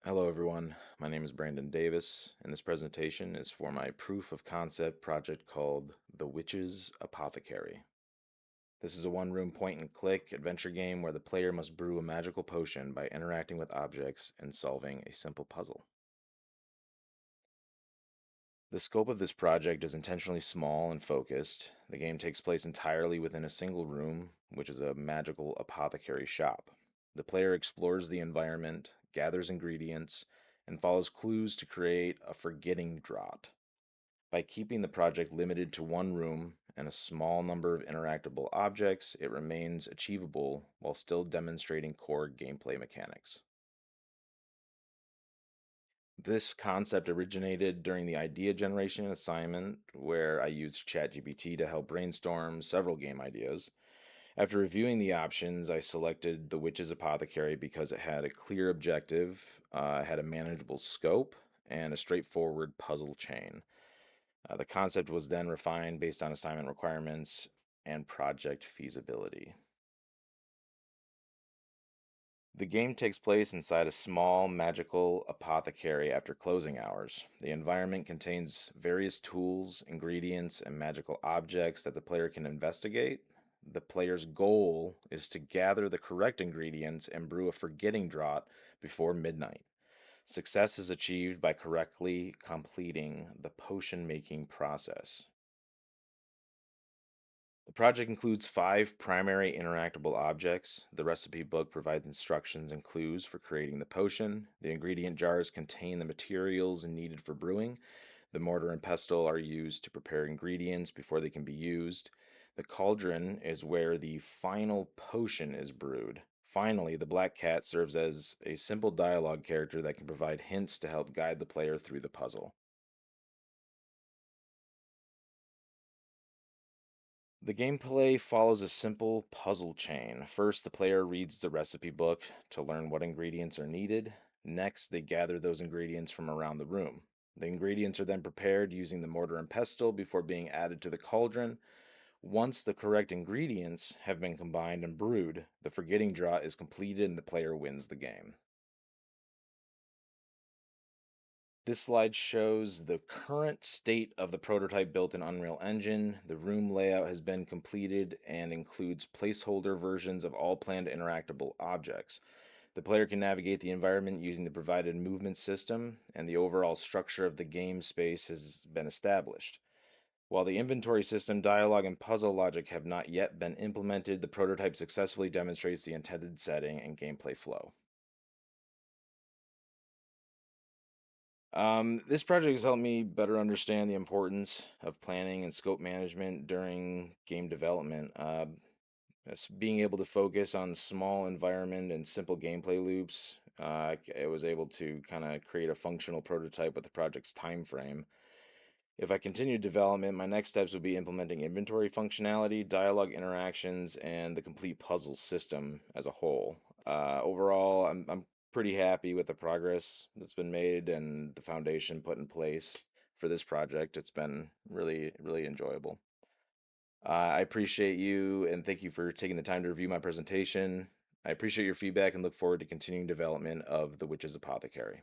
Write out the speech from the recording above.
Hello, everyone. My name is Brandon Davis, and this presentation is for my proof of concept project called The Witch's Apothecary. This is a one-room point-and-click adventure game where the player must brew a magical potion by interacting with objects and solving a simple puzzle. The scope of this project is intentionally small and focused. The game takes place entirely within a single room, which is a magical apothecary shop. The player explores the environment, gathers ingredients, and follows clues to create a forgetting draught. By keeping the project limited to one room and a small number of interactable objects, it remains achievable while still demonstrating core gameplay mechanics. This concept originated during the idea generation assignment, where I used ChatGPT to help brainstorm several game ideas. After reviewing the options, I selected The Witch's Apothecary because it had a clear objective, had a manageable scope, and a straightforward puzzle chain. The concept was then refined based on assignment requirements and project feasibility. The game takes place inside a small magical apothecary after closing hours. The environment contains various tools, ingredients, and magical objects that the player can investigate. The player's goal is to gather the correct ingredients and brew a forgetting draught before midnight. Success is achieved by correctly completing the potion making process. The project includes 5 primary interactable objects. The recipe book provides instructions and clues for creating the potion. The ingredient jars contain the materials needed for brewing. The mortar and pestle are used to prepare ingredients before they can be used. The cauldron is where the final potion is brewed. Finally, the black cat serves as a simple dialogue character that can provide hints to help guide the player through the puzzle. The gameplay follows a simple puzzle chain. First, the player reads the recipe book to learn what ingredients are needed. Next, they gather those ingredients from around the room. The ingredients are then prepared using the mortar and pestle before being added to the cauldron. Once the correct ingredients have been combined and brewed, the forgetting draw is completed and the player wins the game. This slide shows the current state of the prototype built in Unreal Engine. The room layout has been completed and includes placeholder versions of all planned interactable objects. The player can navigate the environment using the provided movement system, and the overall structure of the game space has been established. While the inventory system, dialogue, and puzzle logic have not yet been implemented, the prototype successfully demonstrates the intended setting and gameplay flow. This project has helped me better understand the importance of planning and scope management during game development. Being able to focus on small environment and simple gameplay loops, I was able to kind of create a functional prototype with the project's time frame. If I continue development, my next steps would be implementing inventory functionality, dialogue interactions, and the complete puzzle system as a whole. Overall, I'm pretty happy with the progress that's been made and the foundation put in place for this project. It's been really, really enjoyable. I appreciate you and thank you for taking the time to review my presentation. I appreciate your feedback and look forward to continuing development of The Witch's Apothecary.